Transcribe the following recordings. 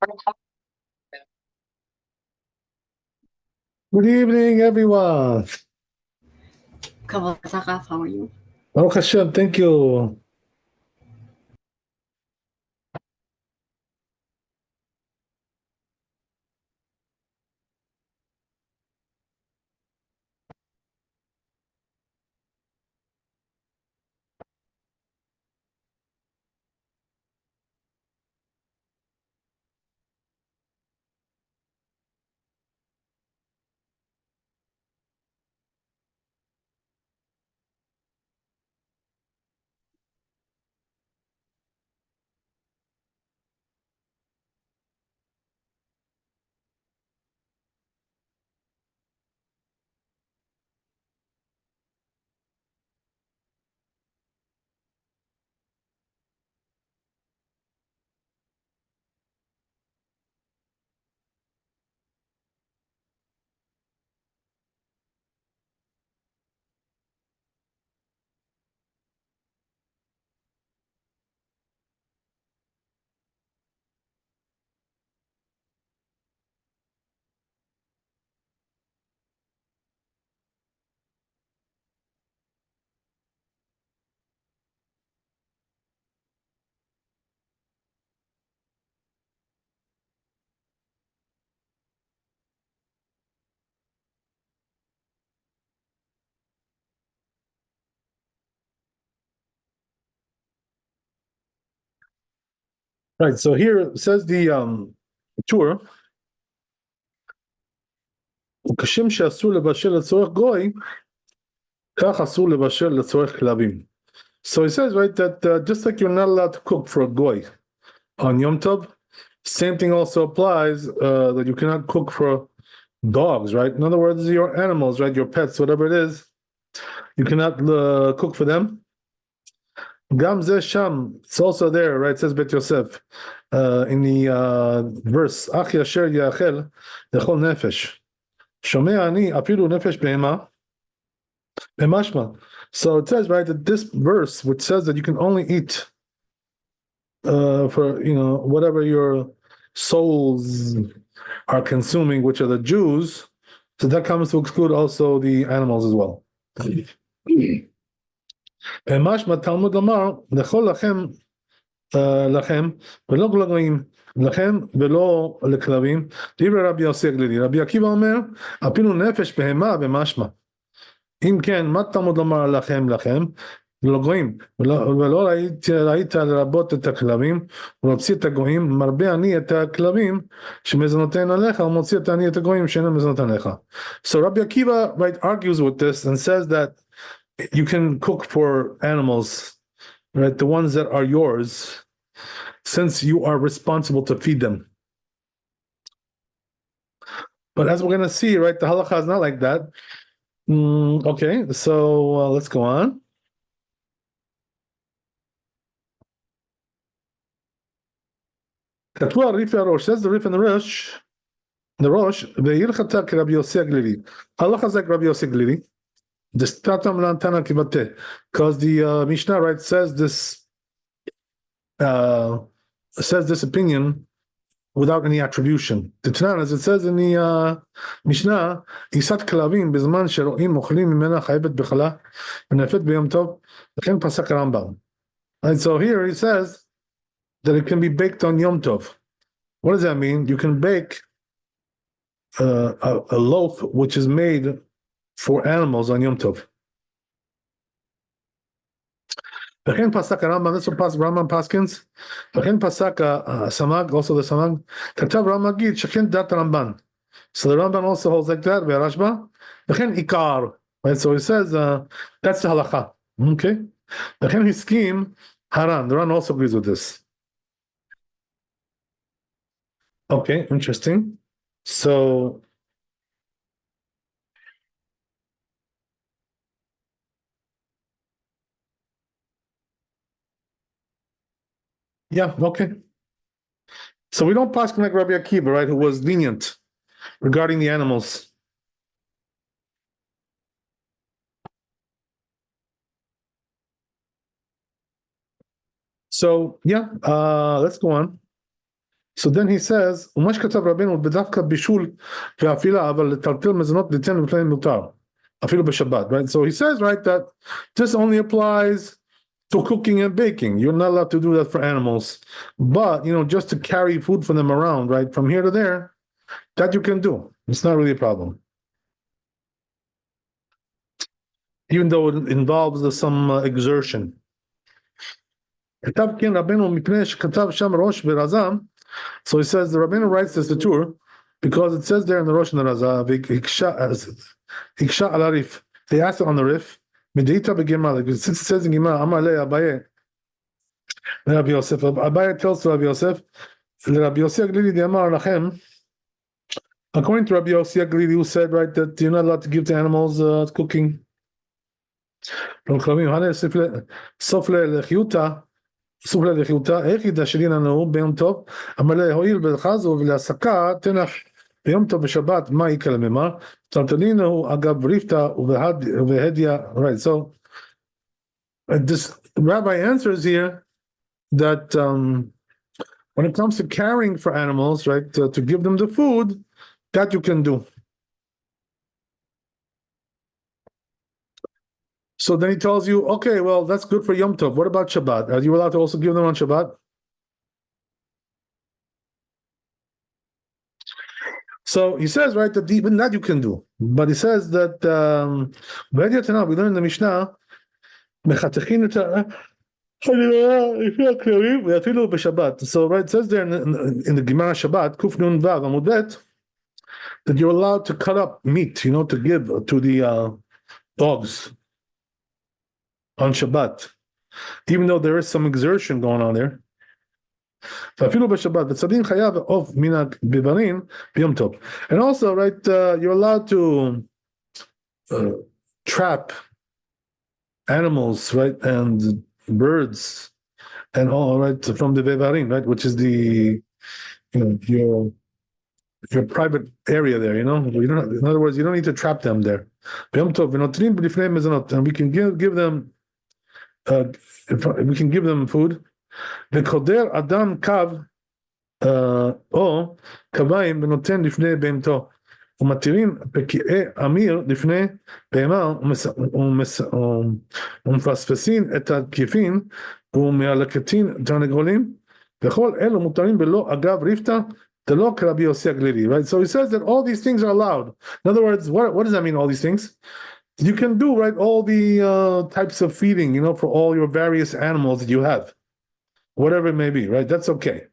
Good evening, everyone. Kavod Sakaf, how are you? Baruch Hashem, thank you. Right, so here it says the tour. כשם שאסור לבשל לצורך גוי, כך אסור לבשל לצורך כלבים. So it says, right, that just like you're not allowed to cook for a goy on Yom Tov, same thing also applies that you cannot cook for dogs, right? In other words, your animals, right, your pets, whatever it is, you cannot cook for them. Gam ze sham, it's also there, right? It says Bet Yosef in the verse, Ach yasher yachel lechol nefesh. Shomei ani afilu nefesh behema b'mashma. So it says, right, that this verse, which says that you can only eat for, whatever your souls are consuming, which are the Jews, so that comes to exclude also the animals as well. משמע תלמוד לומר, לכל לכם, ולא גלגלים, לכם ולא לכלבים, דברי רבי יוסי הגלילי. רבי עקיבא אומר, אפילו נפש בהמה במשמע. אם כן, מה תלמוד לומר לכם, ולא גויים, ולא ראית לרבות את הכלבים, ולהוציא את הגויים, מרבה אני את הכלבים שמזונותיהן עליך, ומוציא את אני את הגויים שאינם מזונותיהן עליך. So Rabbi Akiva, right, argues with this and says that you can cook for animals, right? The ones that are yours, since you are responsible to feed them. But as we're going to see, right, the halacha is not like that. Okay, so let's go on. כתבו הריף והראש, says the Rif and the Rosh, והלכתה כרבי יוסי הגלילי. הלכה זה כרבי יוסי הגלילי. Because the Mishnah, right, says this opinion without any attribution. The Tanan, as it says in the Mishnah, Isat Kalavim Bizman Sheroim Mochlim Mimena Chayvet Bechala Nefet B'Yom Tov Chen Pasak Rambam. And so here he says that it can be baked on Yom Tov. What does that mean? You can bake a loaf which is made for animals on Yom Tov. V'chen pasak Rambam, this is Rambam Paskins. V'chen pasak Samag, also the Samag. Katav Rambam Gid, Shechen Dat Ramban. So the Ramban also holds like that, V'Rashba. V'chen Ikar. Right, so he says, that's the halacha. Okay? V'chen Hiskim Haran. The Ran also agrees with this. Okay, interesting. So, yeah, okay. So we don't pass like Rabbi Akiva, right, who was lenient regarding the animals. So, yeah, let's go on. So then he says, ומה שכתב רבנו בדווקא בישול ואפילה, אבל לטלטל מזונות ליתן בפני מותר, אפילו בשבת, right? So he says, right, that this only applies to cooking and baking. You're not allowed to do that for animals. But, just to carry food for them around, right, from here to there, that you can do. It's not really a problem. Even though it involves some exertion. כתב כן רבנו מפני שכתב שם ראש ורזם. So he says the Rabbeinu writes this the tour because it says there in the Rosh and the Razah, Iksha al Arif. They asked it on the Rif. Medita begimah. It says in Gemara, Amar le Abaye. Rabbi Yosef. Abaye tells to Rabbi Yosef, Rabbi Yosef Glili de Amar Lachem. According to Rabbi Yosef Glili, who said, right, that you're not allowed to give to animals cooking. Sofle lechiuta. סופלה לחיותה, איך ידשרין לנו ביום טוב, המלא הועיל בלחזו ולהסקה, תנח ביום טוב בשבת, מה יקרה לממה? צלטלינו הוא אגב ריפתא ובהדיה, right, so this Rabbi answers here that when it comes to caring for animals, right, to give them the food, that you can do. So then he tells you, okay, well, that's good for Yom Tov. What about Shabbat? Are you allowed to also give them on Shabbat? So he says, right, that even that you can do. But he says that, we learn in the Mishnah, so right, it says there in the Gemara Shabbat, Kuf Nun Vav Amud Bet, that you're allowed to cut up meat, to give to the dogs on Shabbat, even though there is some exertion going on there. And also, right, you're allowed to trap animals, right, and birds, and all, right, from the bevarim, right, which is the, your private area there, You don't have, in other words, you don't need to trap them there. And we can give them. We can give them food. וקודר אדם קו או קביים ונותן לפני בהמתו ומתירים פקיעי אמיר לפני בהמה ומפספסין את הכיפין ומהלקטין תרנגולים וכל אלו מותרים בלא אגב ריפתא דלא כרבי יוסי הגלילי. Right? So he says that all these things are allowed. In other words, what does that mean, all these things? You can do, right, all the types of feeding, for all your various animals that you have, whatever it may be, right? That's okay.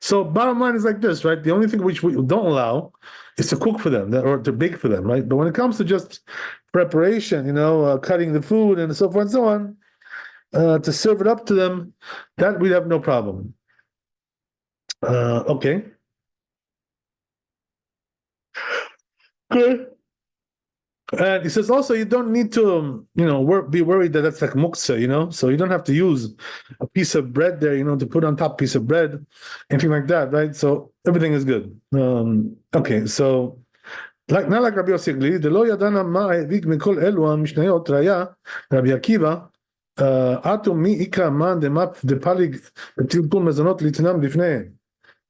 So bottom line is like this, right? The only thing which we don't allow is to cook for them or to bake for them, right? But when it comes to just preparation, cutting the food and so forth and so on, to serve it up to them, that we'd have no problem. Okay. Good. And he says also you don't need to, be worried that that's like muktzah, so you don't have to use a piece of bread there, to put on top piece of bread, anything like that, right? So everything is good. Okay, so not like Rabbi Yosef Glili, דלא ידענה מה העביק מכל אלו המשניות ראיה, רבי עקיבא, אטו מי איקרא מן דפליג בטלטול מזונות ליתנם לפניהם.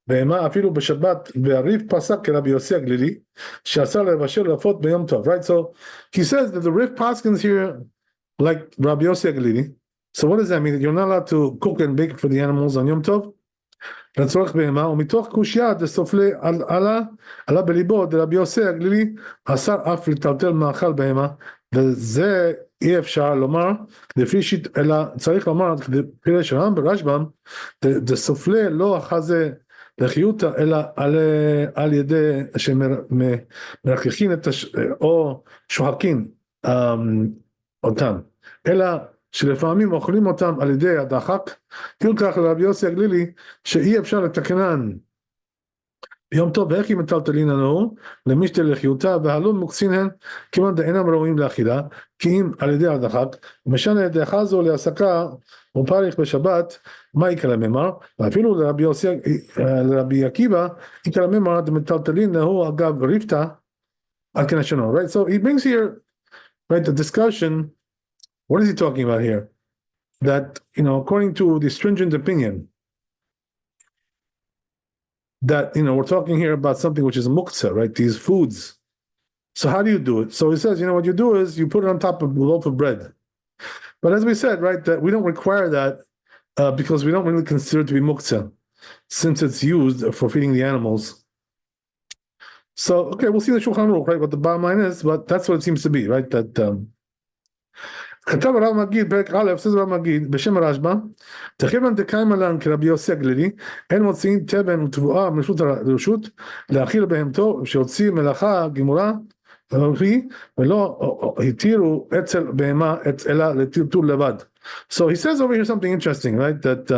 בהמה אפילו בשבת, והריב פסק כרבי יוסי הגלילי, שאסר לבשל לעפות ביום טוב, right? So he says that the Rif Paskins here, like Rabbi Yossi Aglili. So what does that mean? That you're not allowed to cook and bake for the animals on Yom Tov? לצורך בהמה, ומתוך קושיה דסופלי עלה בליבו דרבי יוסי הגלילי, אסר אף לטלטל מאכל בהמה, וזה אי אפשר לומר, לפי אלא צריך לומר, פירש רם ברשב"ם, דסופלי לא החזה לחיותה, אלא על ידי שמרככים או שוחקים אותם, אלא שלפעמים אוכלים אותם על ידי הדחק, תלקח לרבי יוסי הגלילי, שאי אפשר לתקנן ביום טוב, ואיך היא מטלטלין לנו, למשתה לחיותה, והלום מוקצינן, כיוון דאינם ראויים לאכילה, כי אם על ידי הדחק, משנה את דחזו להסקה, ופריך בשבת, מה יקרה ממר? ואפילו לרבי עקיבא, יקרה ממר, דמטלטלין לנו, אגב ריפתא, על כן השונו, right? So he brings here, right, the discussion. What is he talking about here? That, according to the stringent opinion, that, we're talking here about something which is muktzah, right? These foods. So how do you do it? So he says, what you do is you put it on top of a loaf of bread. But as we said, right, that we don't require that because we don't really consider it to be muktzah, since it's used for feeding the animals. So, okay, we'll see the Shulchan Aruch, right, what the bottom line is, but that's what it seems to be, right, that... כתב הרב מגיד, פרק א', says הרב מגיד, בשם הרשב"א, תכיוון דקיימא לן כרבי יוסי הגלילי, אין מוציאים תבן ותבואה מרשות לרשות, להאכיל בהמתו, שיוציא מלאכה גמורה, ולא התירו אצל בהמה אלא לטלטול לבד. So he says over here something interesting, right, that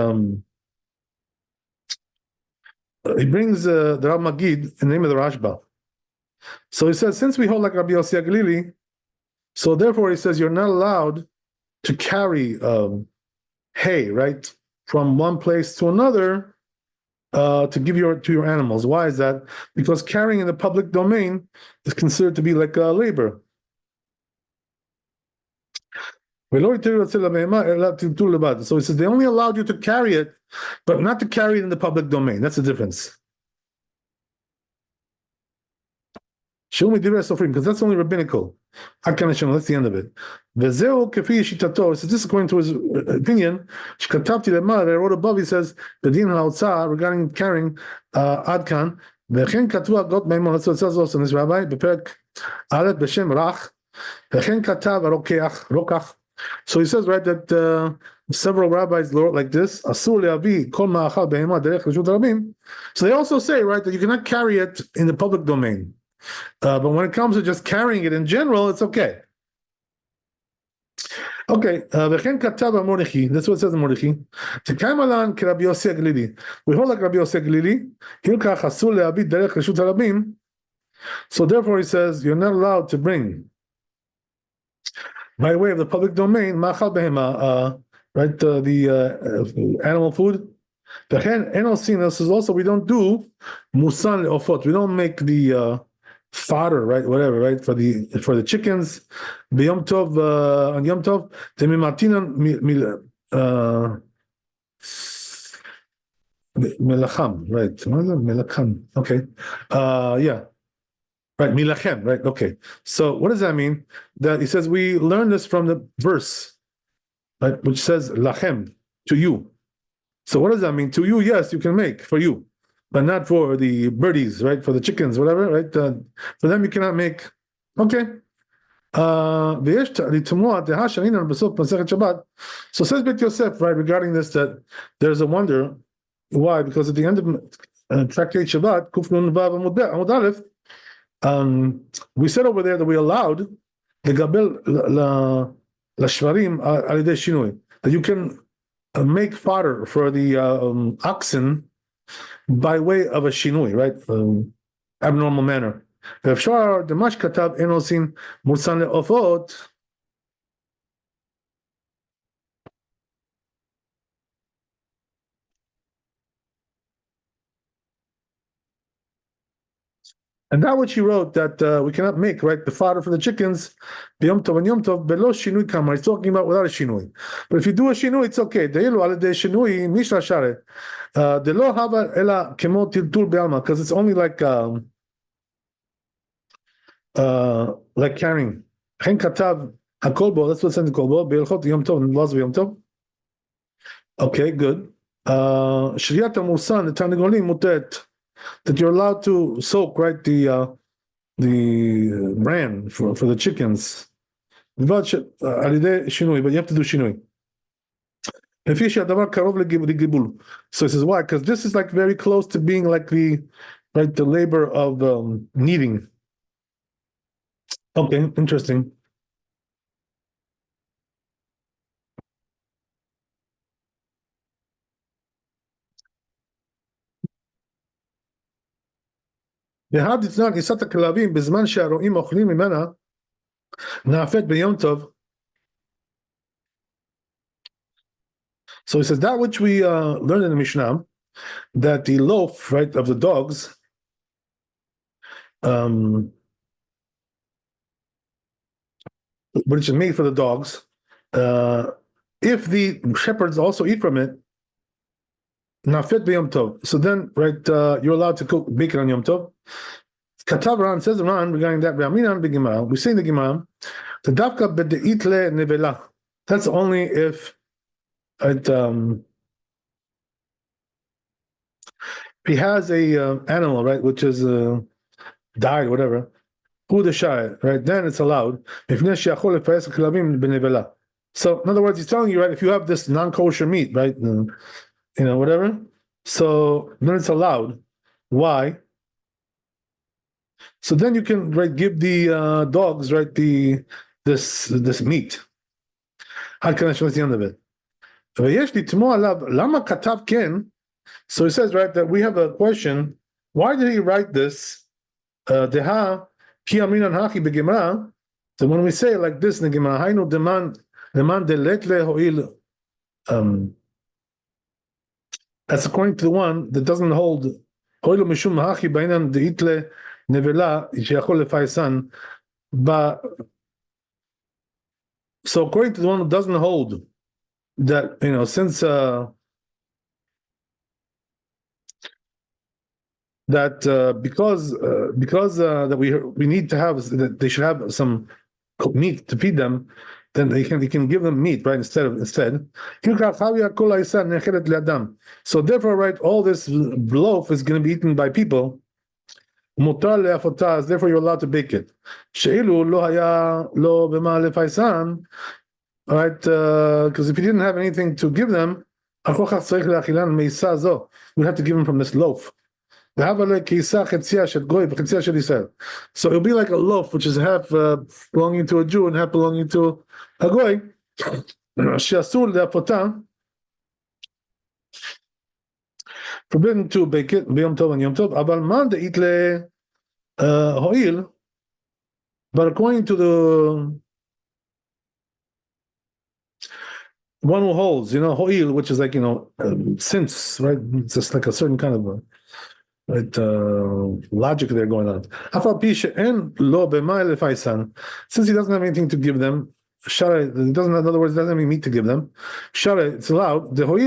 he brings the Rav Magid in the name of the Rashba. So he says, since we hold like Rabbi Yossi Aglili, so therefore he says you're not allowed to carry hay, right, from one place to another to give to your animals. Why is that? Because carrying in the public domain is considered to be like labor. So he says they only allowed you to carry it, but not to carry it in the public domain. That's the difference. Because that's only rabbinical. That's the end of it. So this is according to his opinion. I wrote above, he says, regarding carrying Adkan, that's what it says also in this Rabbi, so he says, right, that several rabbis wrote like this. So they also say, right, that you cannot carry it in the public domain. But when it comes to just carrying it in general, it's okay. Okay, that's what it says in Mordechai. We hold like Rabbi Yossi Aglili. So therefore he says, you're not allowed to bring by way of the public domain, right, the animal food. This is also, we don't do musan le'ofot. We don't make the fodder, right, whatever, right, for the chickens. B'yom tov, on Yom Tov, melacham, right? Melacham, okay. Yeah. Right, milachem, right, okay. So what does that mean? That he says we learn this from the verse, right, which says lachem, to you. So what does that mean? To you, yes, you can make, for you, but not for the birdies, right, for the chickens, whatever, right? For them you cannot make. Okay. So says Bet Yosef, right, regarding this, that there's a wonder. Why? Because at the end of Tractate Shabbat, Kuf Nun Vav Amud Aleph, we said over there that we allowed the gabel lashvarim al yedei shinui, that you can make fodder for the oxen by way of a shinui, right? Abnormal manner. Efshar demash katav enosin musan le'ofot. And that which he wrote, that we cannot make, right, the fodder for the chickens, b'yom tov and yom tov, belo shinui kamar. He's talking about without a shinui. But if you do a shinui, it's okay. De'ilu al yedei shinui mishra sharet. Delo hava ela kemo tiltul be'alma, because it's only like carrying. Chen katav hakolbo. That's what's in the kolbo. Be'ilchot yom tov and laws of yom tov. Okay, good. Shriyat hamusan, the tarnagolim mutet. That you're allowed to soak, right, the bran for the chickens. But you have to do shinui. So he says, why? Because this is like very close to being like the labor of kneading. Okay, interesting. So he says that which we learned in the Mishnah, that the loaf, right, of the dogs, which is made for the dogs, if the shepherds also eat from it, nafet b'yom tov. So then, right, you're allowed to cook bacon on Yom Tov. Katav Ran says Ran regarding that. We say in the Gemara, the dafka b'deit le nevela. That's only if it, he has a animal, right, which is died, whatever. Right? Then it's allowed. So, in other words, he's telling you, right, if you have this non-kosher meat, right, whatever, so then it's allowed. Why? So then you can, right, give the dogs, right, this meat. What's the end of it? So he says, right, that we have a question. Why did he write this? So when we say like this in the Gemara, that's according to the one that doesn't hold. But so according to the one who doesn't hold that, since that because that we need to have that they should have some meat to feed them, then they can give them meat, right? Instead. So therefore, right, all this loaf is going to be eaten by people. Therefore, you're allowed to bake it. Right? Because if you didn't have anything to give them, we have to give them from this loaf. So it'll be like a loaf, which is half belonging to a Jew and half belonging to a goy. Forbidden to bake it b'yom tov and yom tov. But according to the one who holds, ho'il, which is like since, right? It's just like a certain kind of logic there going on. Since he doesn't have anything to give them, he doesn't, in other words, doesn't have any meat to give them. It's allowed. Because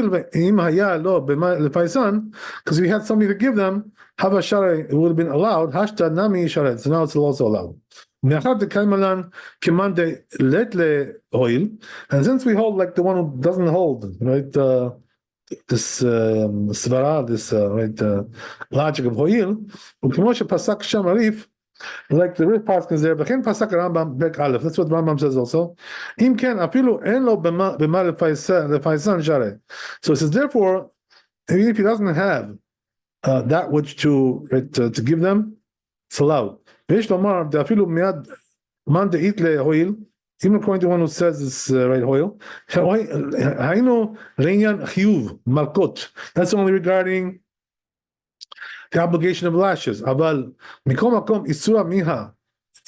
if he had something to give them, it would have been allowed. So now it's also allowed. And since we hold like the one who doesn't hold, right? This svara, this logic of ho'il, pasak shamarif, like the Rif Pask is there, but can pasak Rambam Bek Aleph. That's what Rambam says also. Im ken afilu en lo b'ma lefaisan share. So it says, therefore, even if he doesn't have that which to give them, it's allowed. V'yesh lomar de'afilu miad man de'it le'hoil. Even according to one who says this right hoil, hainu reinyan chiyuv malkot. That's only regarding the obligation of lashes. Aval mikom makom isura miha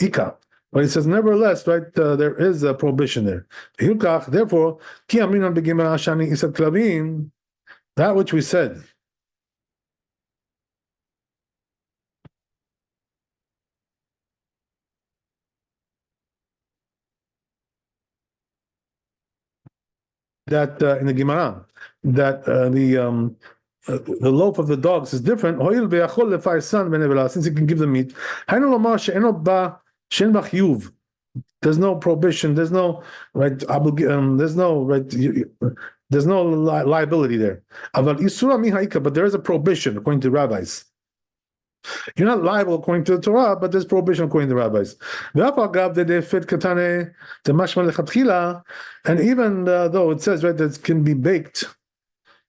ika. But it says nevertheless, right? There is a prohibition there. Therefore, ki aminan begimar ashani isat klavim. That which we said. That in the Gemara, that the loaf of the dogs is different. Since he can give them meat, there's no prohibition. There's no right there's no right. There's no liability there. But there is a prohibition according to rabbis. You're not liable according to the Torah, but there's prohibition according to the rabbis. And even though it says, right, that it can be baked,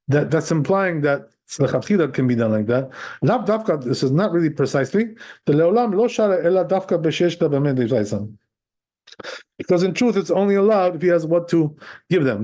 that's implying that lechatchila can be done like that. This is not really precisely. Because in truth, it's only allowed if he has what to give them.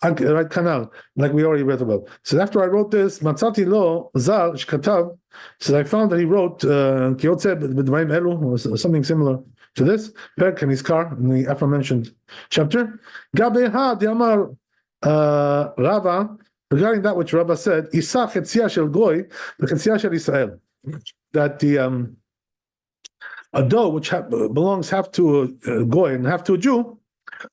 Right, canal, like we already read about. So after I wrote this, Matzati lo zal shkatav. So I found that he wrote Kiyotze b'dvarim elu, or something similar to this. Perk in his car in the aforementioned chapter. Gabeha diamar Rava, regarding that which Rabbi said, Isa chetzia shel goy, the chetzia shel Israel, that the a dough which belongs half to a goy and half to a Jew,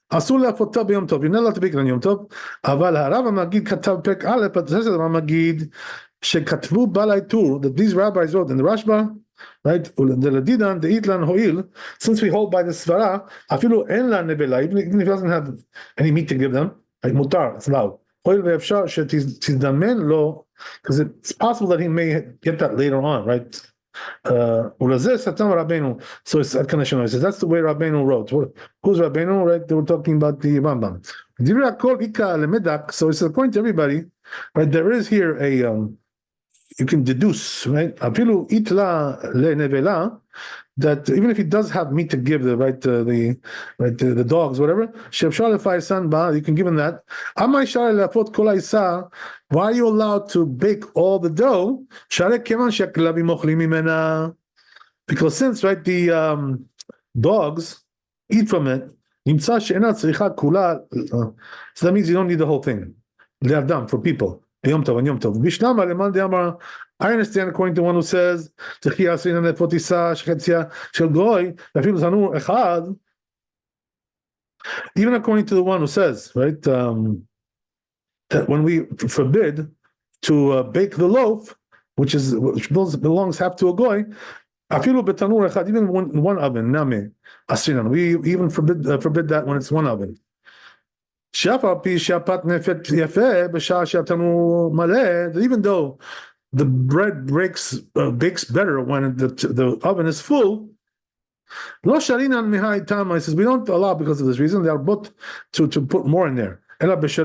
אסור להפותה ביום טוב, you're not allowed to bake it on יום טוב, אבל הרב המגיד כתב פרק א', בתוספת הרב המגיד, שכתבו בעלי טור, that these rabbis wrote in the Rashba, right, ולדידן, דאיתלן הועיל, since we hold by the סברה, אפילו אין לה נבלה, even if he doesn't have any meat to give them, like מותר, it's allowed, הועיל ואפשר שתזדמן לו, because it's possible that he may get that later on, right? ולזה סתם רבנו, so it's unconditional, he says that's the way Rabbeinu wrote. Who's Rabbeinu, right? They were talking about the Rambam. דברי הכל איכה למדק, so it's according to everybody, right? There is here a you can deduce, right? אפילו איתלה לנבלה, that even if he does have meat to give the the dogs, whatever, שאפשר לפייסן בה, you can give him that. אמה אפשר להפות כל העיסה, why are you allowed to bake all the dough? שהרי כיוון שהכלבים אוכלים ממנה, because since, right, the dogs eat from it, נמצא שאינה צריכה כולה, so that means you don't need the whole thing, לאדם, for people. Yom Tov and Yom Tov. Bishnama leman de'amar. I understand according to one who says Techia asina nefotisa shechetzia shel goy afilu zanu echad. Even according to the one who says, right, that when we forbid to bake the loaf, which belongs half to a goy, afilu betanur echad, even one oven, name asinan. We even forbid that when it's one oven. Even though the bread bakes better when the oven is full, he says we don't allow because of this reason. They are both to put more in there. That's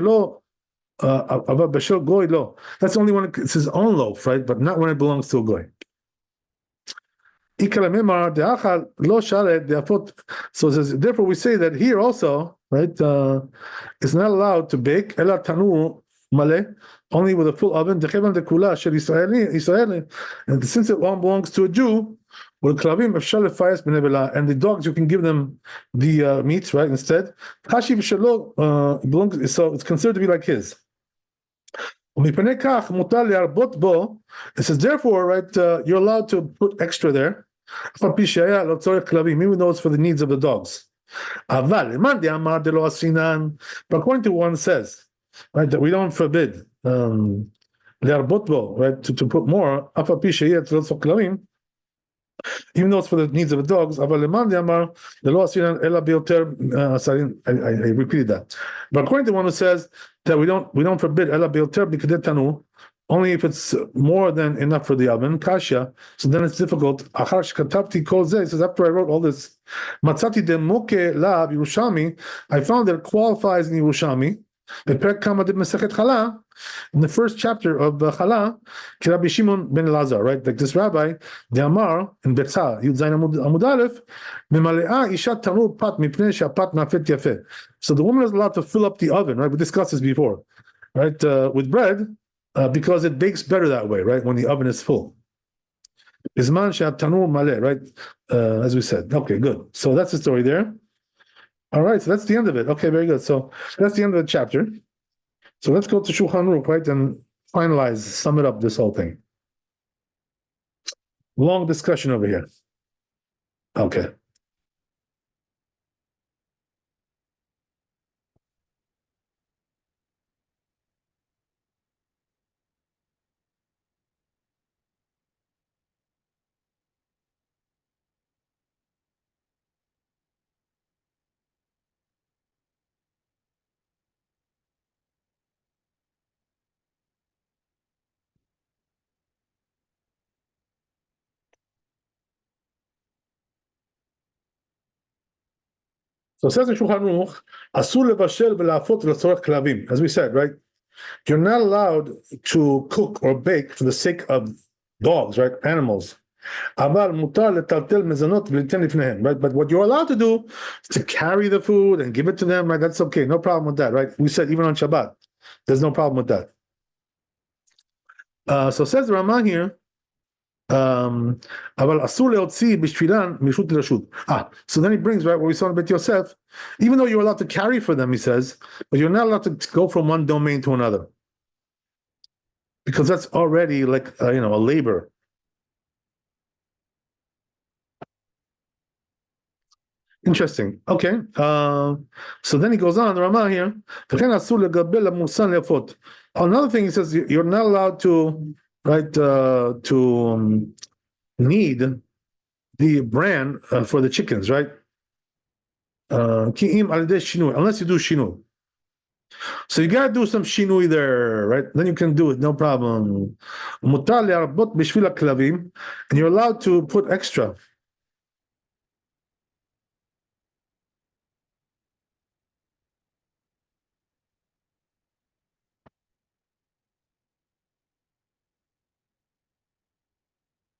only when it's his own loaf, right? But not when it belongs to a goy. So it says, therefore we say that here also, right, it's not allowed to bake only with a full oven, and since it all belongs to a Jew, and the dogs, you can give them the meat, right, instead. So it's considered to be like his. It says, therefore, right, you're allowed to put extra there, even though it's for the needs of the dogs. But according to one says, right, that we don't forbid right, to put more, even though it's for the needs of the dogs. I repeated that. But according to one who says that we don't forbid only if it's more than enough for the oven, kasha, so then it's difficult. He says, after I wrote all this, I found that it qualifies in Yerushalmi, in the first chapter of Chala, Rabbi Shimon ben Elazar, right? Like this rabbi, the Amar in Betzah, Yud Zayin Amud Aleph, Memale'a ishat tanur pat mipnei she'apat nafet yafeh. So the woman is allowed to fill up the oven, right? We discussed this before, right? With bread, because it bakes better that way, right? When the oven is full. Bizman she'atanur maleh, right? As we said. Okay, good. So that's the story there. All right, so that's the end of it. Okay, very good. So that's the end of the chapter. So let's go to Shulchan Aruch, right, and finalize, sum it up, this whole thing. Long discussion over here. Okay. So it says in Shulchan Aruch, Asur levashel v'la'afot v'latzorech klavim. As we said, right? You're not allowed to cook or bake for the sake of dogs, right? Animals. Right? But what you're allowed to do is to carry the food and give it to them, right? That's okay, no problem with that, right? We said even on Shabbat, there's no problem with that. So says the Ramah here, so then he brings, right, what we saw in Bet Yosef, even though you're allowed to carry for them, he says, but you're not allowed to go from one domain to another, because that's already like a labor. Interesting. Okay. So then he goes on, the Ramah here. Another thing, he says you're not allowed to, right, knead the bran for the chickens, right? Unless you do shinu. So you gotta do some shinui there, right? Then you can do it, no problem. And you're allowed to put extra.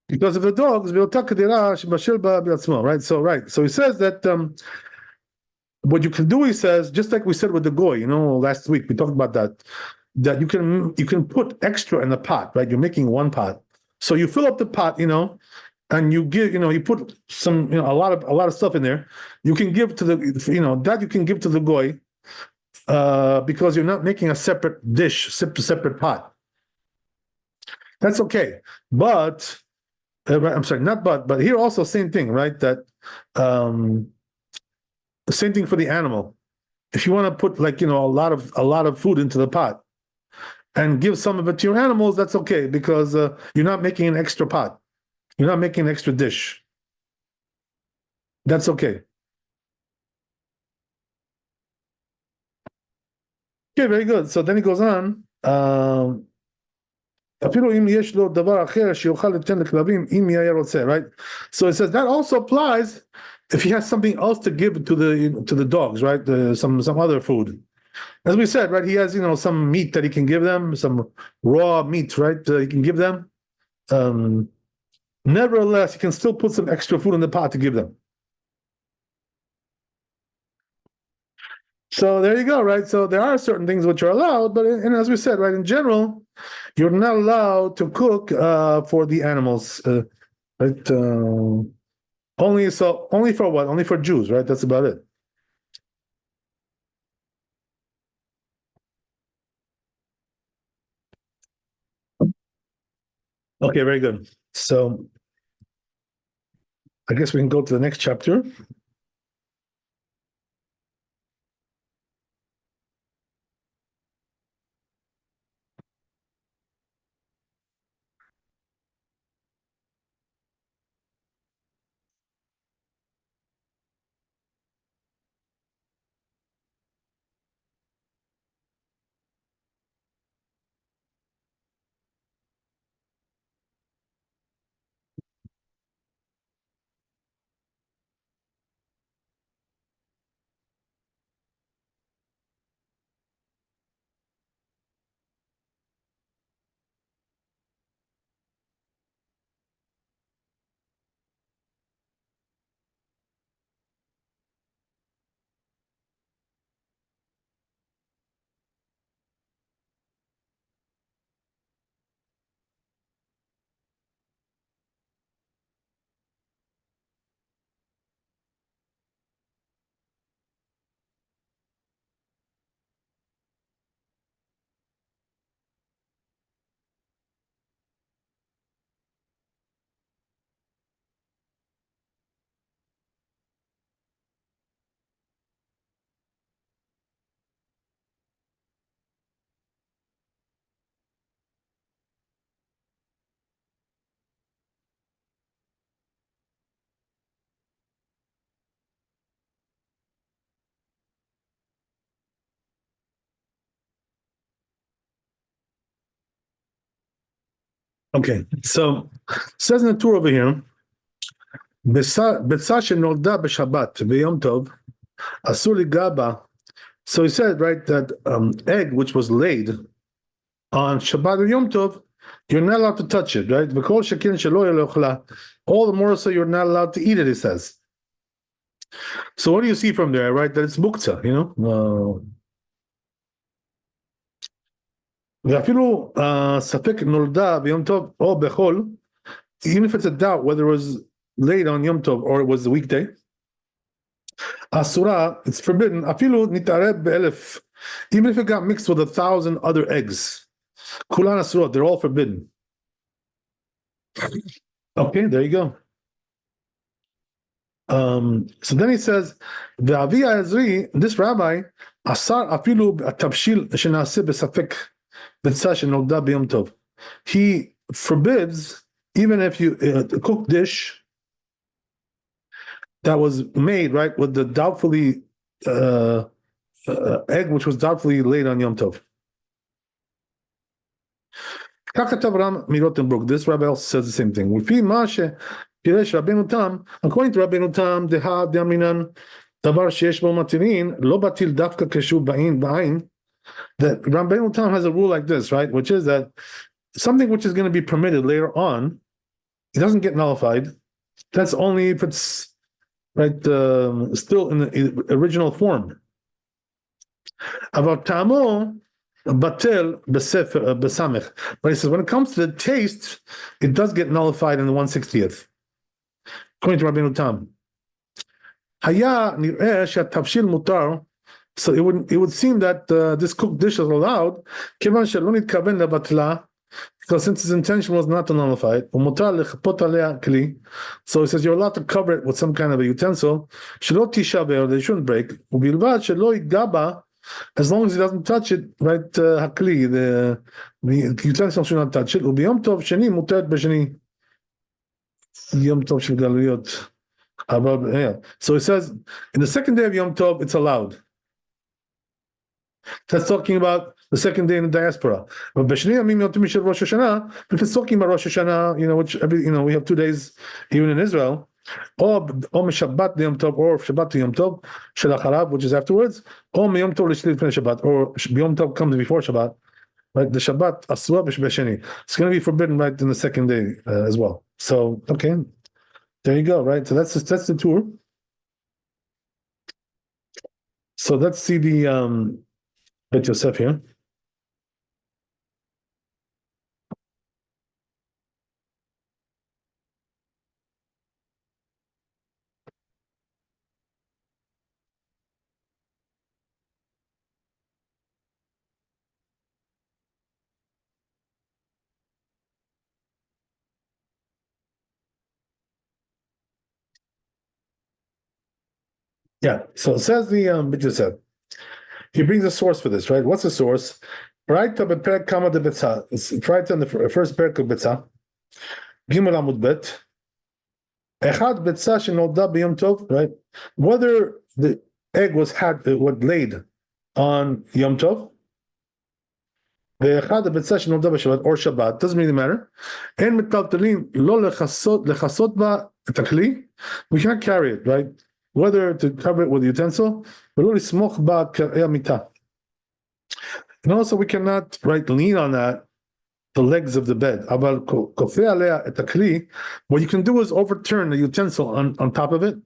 Because of the dogs, right? So he says that what you can do, he says, just like we said with the goy, last week we talked about that you can put extra in the pot, right? You're making one pot, so you fill up the pot, and you give, you put some, a lot of stuff in there. You can give to the, that you can give to the goy, because you're not making a separate dish, separate pot. That's okay, but I'm sorry, not but here also same thing, right? That the same thing for the animal. If you want to put a lot of food into the pot and give some of it to your animals, that's okay, because you're not making an extra pot. You're not making an extra dish. That's okay. Okay, very good. So then he goes on. Right? So it says that also applies if he has something else to give to the dogs, right? Some other food. As we said, right? He has some meat that he can give them, some raw meat, right? He can give them. Nevertheless, he can still put some extra food in the pot to give them. So there you go, right? So there are certain things which are allowed, but as we said, right, in general, you're not allowed to cook for the animals, right? Only for what? Only for Jews, right? That's about it. Okay, very good. So I guess we can go to the next chapter. Okay, so says in the tour over here, ביצה שנולדה בשבת ביום טוב, אסור ליגע בה. So he said, right, that egg which was laid on Shabbat or Yom Tov, you're not allowed to touch it, right? V'kol shekin shelo yeh le'ochla. All the more so you're not allowed to eat it, he says. So what do you see from there, right? That it's muktzah, ואפילו ספק נולדה ביום טוב או בחול, even if it's a doubt whether it was laid on Yom Tov or it was the weekday, asura, it's forbidden, אפילו נתערב באלף, even if it got mixed with 1,000 other eggs. Kulan asurot, they're all forbidden. Okay, there you go. So then he says, the Avi Ezri, this rabbi, asar afilu tabshil shenaseh besafek b'tzah shenolda b'yom tov. He forbids even if you cook dish that was made right with the doubtfully egg which was doubtfully laid on Yom Tov. This rabbi also says the same thing. According to Rabbeinu Tam, that Rabbeinu Tam has a rule like this, right? Which is that something which is going to be permitted later on, it doesn't get nullified. That's only if it's right still in the original form. About tamo batel besamech, but he says when it comes to the taste, it does get nullified in the 160th. According to Rabbeinu Tam, haya nireh she'tavshil mutar. So it would seem that this cooked dish is allowed, kivan shelo nitkaven lebatla, because since his intention was not to nullify it, so he says you're allowed to cover it with some kind of a utensil. They shouldn't break. As long as he doesn't touch it, right? The utensil should not touch it. So he says in the second day of Yom Tov, it's allowed. That's talking about the second day in the diaspora. But if it's talking about Rosh Hashanah, which we have 2 days even in Israel, or Shabbat Yom Tov, or Shabbat Yom Tov, Shalacharab, which is afterwards, or Yom Tov L'Shlit Shabbat, or Yom Tov comes before Shabbat, right? The Shabbat Asura B'Sheni. It's going to be forbidden right in the second day as well. So okay, there you go, right? So that's the tour. So let's see the Bet Yosef here. Yeah, so it says the Bet Yosef. He brings a source for this, right? What's the source? Right, but Perek Kama de Betzah. It's right on the first Perek of Betzah. Gimel Amud Bet. Echad Betzah shenolda b'Yom Tov, right? Whether the egg was laid on Yom Tov, the Echad Betzah shenolda b'Shabbat or Shabbat doesn't really matter. En metaltalin lo lechasot ba takli. We can't carry it, right? Whether to cover it with a utensil, and also we cannot lean on that, the legs of the bed. What you can do is overturn the utensil on top of it.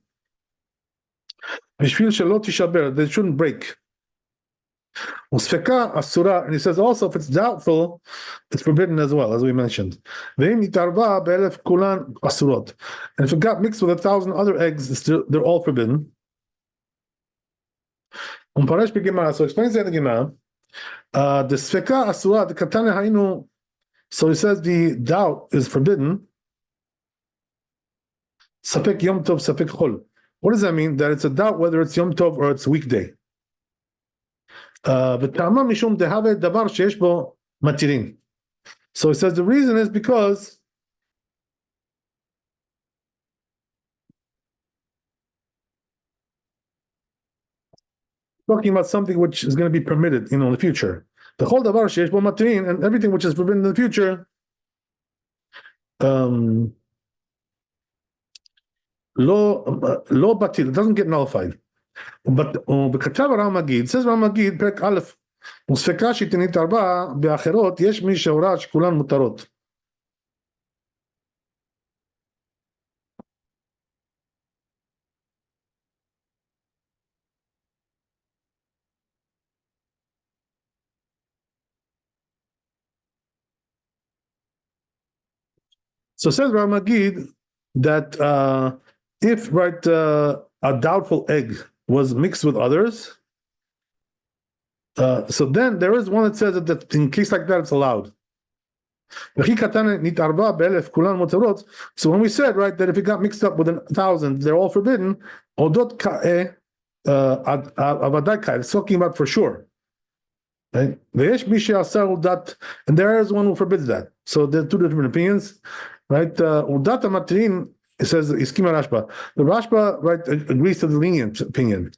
They shouldn't break. And he says also if it's doubtful, it's forbidden as well, as we mentioned. And if it got mixed with 1,000 other eggs, they're all forbidden. So explains that in the Gemara. The sfeka asura, the katane hainu. So he says the doubt is forbidden. Safek yom tov, safek chol. What does that mean? That it's a doubt whether it's yom tov or it's weekday. So he says the reason is because talking about something which is going to be permitted, in the future. The whole davar sheish bo matirin, and everything which is forbidden in the future, lo batil, it doesn't get nullified. But בכתב הרמגיד, says רמגיד, פרק א', וספקה שתנית 4 באחרות, יש מי שהוראה שכולן מותרות. So says Ramagid that if a doubtful egg was mixed with others, so then there is one that says that in case like that it's allowed. וכי קטן נתערבה באלף כולן מותרות. So when we said, right, that if it got mixed up with 1,000, they're all forbidden, אודות כאה, ודאי כאה, it's talking about for sure. Right? ויש מי שאסר דת, and there is one who forbids that. So there are two different opinions, right? דת המתרין, it says, הסכים הרשב"א. The Rashba, right, agrees to the lenient opinion.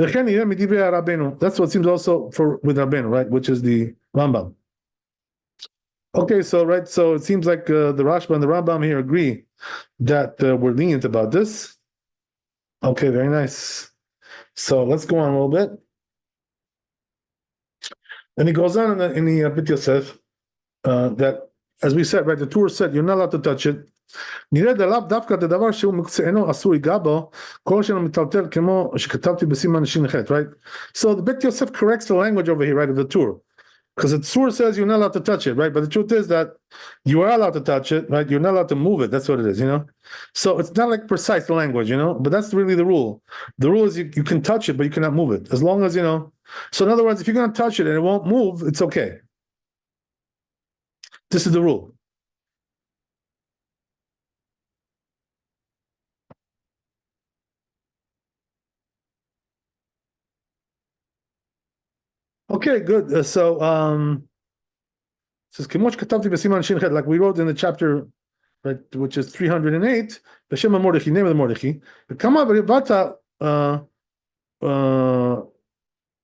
וכן יהיה מדברי רבנו. That's what seems also for with Rabbeinu, right, which is the Rambam. Okay, so right, so it seems like the Rashba and the Rambam here agree that we're lenient about this. Okay, very nice. So let's go on a little bit. And he goes on in the Bit Yosef that, as we said, right, the Torah said you're not allowed to touch it. נראה דלאו דווקא הדבר שהוא מקצוענו אסור ייגע בו, כל שאינו מטלטל כמו שכתבתי בסימן ש"ח, right? So the Bit Yosef corrects the language over here, right, of the Torah. Because the Torah says you're not allowed to touch it, right? But the truth is that you are allowed to touch it, right? You're not allowed to move it. That's what it is, you know? So it's not like precise the language, you know? But that's really the rule. The rule is you can touch it, but you cannot move it. As long as, you know. So in other words, if you're going to touch it and it won't move, it's okay. This is the rule. Okay, good. So says Kimosh Katabti Basiman Shinchet, like we wrote in the chapter, right, which is 308, Beshem Mordechai, name of the Mordechai. The Kama Bata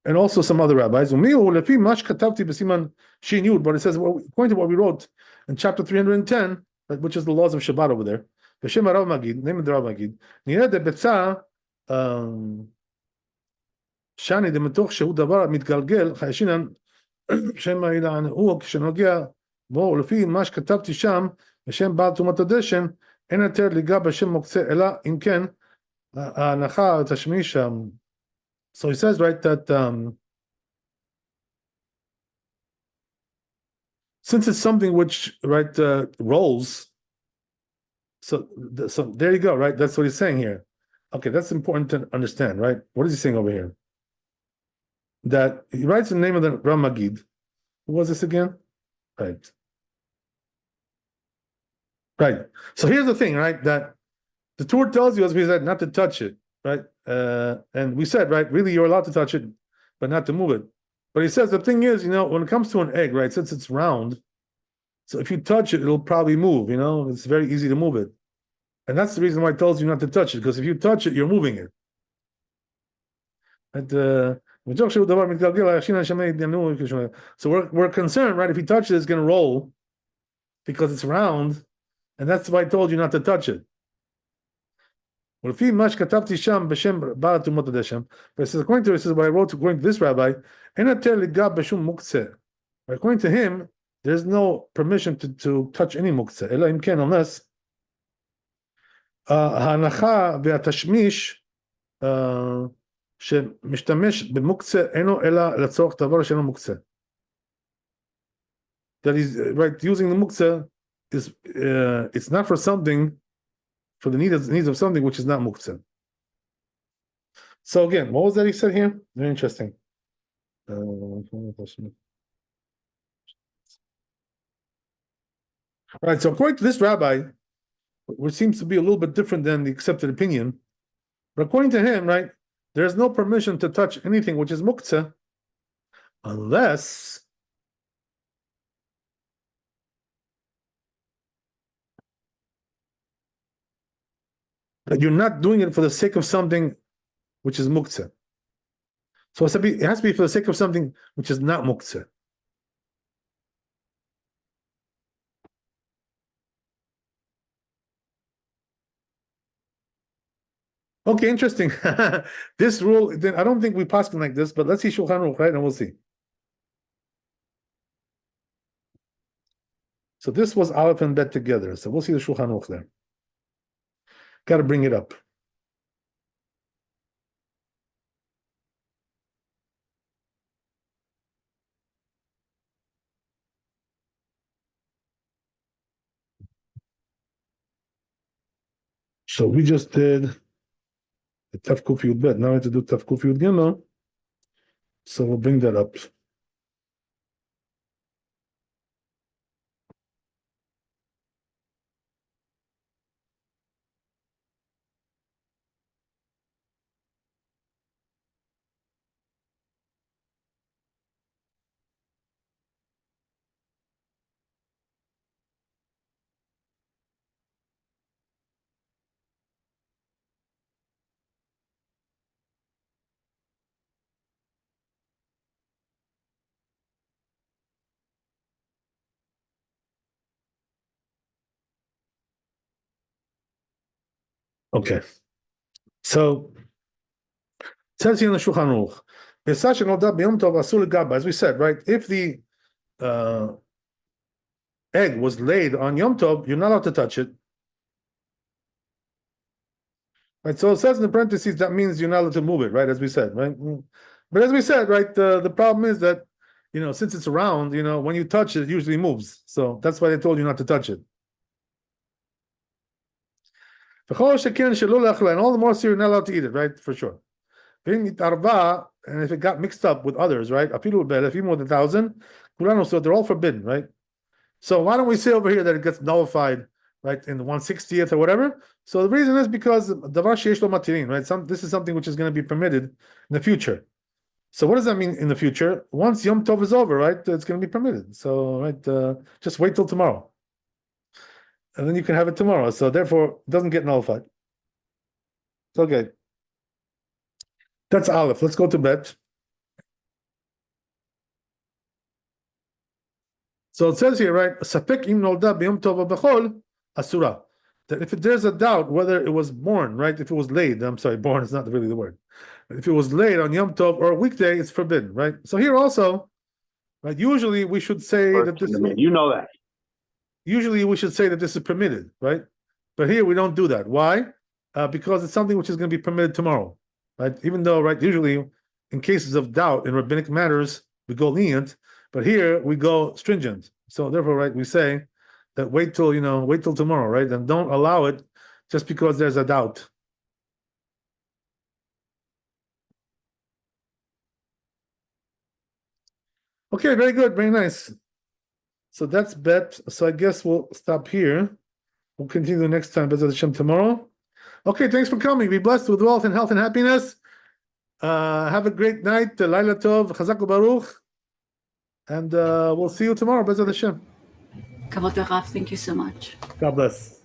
and also some other rabbis. Lefi Mash Katabti Basiman Shin Yud, but it says, well, according to what we wrote in chapter 310, right, which is the laws of Shabbat over there. Beshem Rav Magid, name of the Rav Magid. Nireh de Betza Shani de Metoch Shehu Davar Mitgalgel Chayeshinan שם הוא כשנוגע בו לפי מה שכתבתי שם בשם בעל תרומת הדשן אין יותר ליגע בשם מוקצה אלא אם כן ההנחה תשמיש so he says, right, that since it's something which, right, rolls, so there you go, right, that's what he's saying here. Okay, that's important to understand, right? What is he saying over here? That he writes the name of the Rav Magid. Who was this again? Right. Right. So here's the thing, right? That the Torah tells you, as we said, not to touch it, right? And we said, right, really you're allowed to touch it, but not to move it. But he says the thing is, you know, when it comes to an egg, right, since it's round, so if you touch it, it'll probably move, you know, it's very easy to move it. And that's the reason why it tells you not to touch it, because if you touch it, you're moving it. And so we're concerned, right? If you touch it, it's going to roll because it's round, and that's why I told you not to touch it. But it says, according to it, says what I wrote according to this rabbi, according to him, there's no permission to touch any muktzeh, unless ההנחה והתשמיש שמשתמש במוקצה אינו אלא לצורך דבר שאינו מוקצה. That is, right, using the muktzah is it's not for something, for the needs of something which is not muktzah. So again, what was that he said here? Very interesting. Right, so according to this rabbi, which seems to be a little bit different than the accepted opinion, but according to him, right, there's no permission to touch anything which is muktzah unless that you're not doing it for the sake of something which is muktzah. So it has to be for the sake of something which is not muktzah. Okay, interesting. This rule, then I don't think we pass like this, but let's see Shulchan Aruch, right? And we'll see. So this was Aleph and Bet together. So we'll see the Shulchan Aruch there. Got to bring it up. So we just did the Taf Kuf Yud Bet. Now I have to do Taf Kuf Yud Gimel. So we'll bring that up. Okay. So it says here in the Shulchan Aruch, as we said, right? If the egg was laid on Yom Tov, you're not allowed to touch it. Right, so it says in the parentheses that means you're not allowed to move it, right? As we said, right? But as we said, right, the problem is that since it's around, when you touch it, it usually moves. So that's why they told you not to touch it. And all the more so you're not allowed to eat it, right? For sure. And if it got mixed up with others, right? A few more than 1,000, so they're all forbidden, right? So why don't we say over here that it gets nullified, right, in the 1/60th or whatever? So the reason is because davar sheyesh lo matirin, right? This is something which is going to be permitted in the future. So what does that mean in the future? Once Yom Tov is over, right, it's going to be permitted. So right, just wait till tomorrow, and then you can have it tomorrow. So therefore, it doesn't get nullified. Okay, that's Aleph. Let's go to Bet. So it says here, right, Sapek im nolda b'yom tov b'chol asura. That if there's a doubt whether it was born, right, if it was laid, I'm sorry, born is not really the word. If it was laid on Yom Tov or a weekday, it's forbidden, right? So here also, right, usually we should say that this. You know that. Usually we should say that this is permitted, right? But here we don't do that. Why? Because it's something which is going to be permitted tomorrow, right? Even though, right, usually in cases of doubt in rabbinic matters, we go lenient. But here we go stringent. So therefore, right, we say that wait till tomorrow, right? And don't allow it just because there's a doubt. Okay, very good, very nice. So that's Bet. So I guess we'll stop here. We'll continue next time, B'ezras Hashem, tomorrow. Okay, thanks for coming. Be blessed with wealth and health and happiness. Have a great night. Laila Tov, Chazak Baruch. And we'll see you tomorrow, B'ezras Hashem. Kavod Rav, thank you so much. God bless.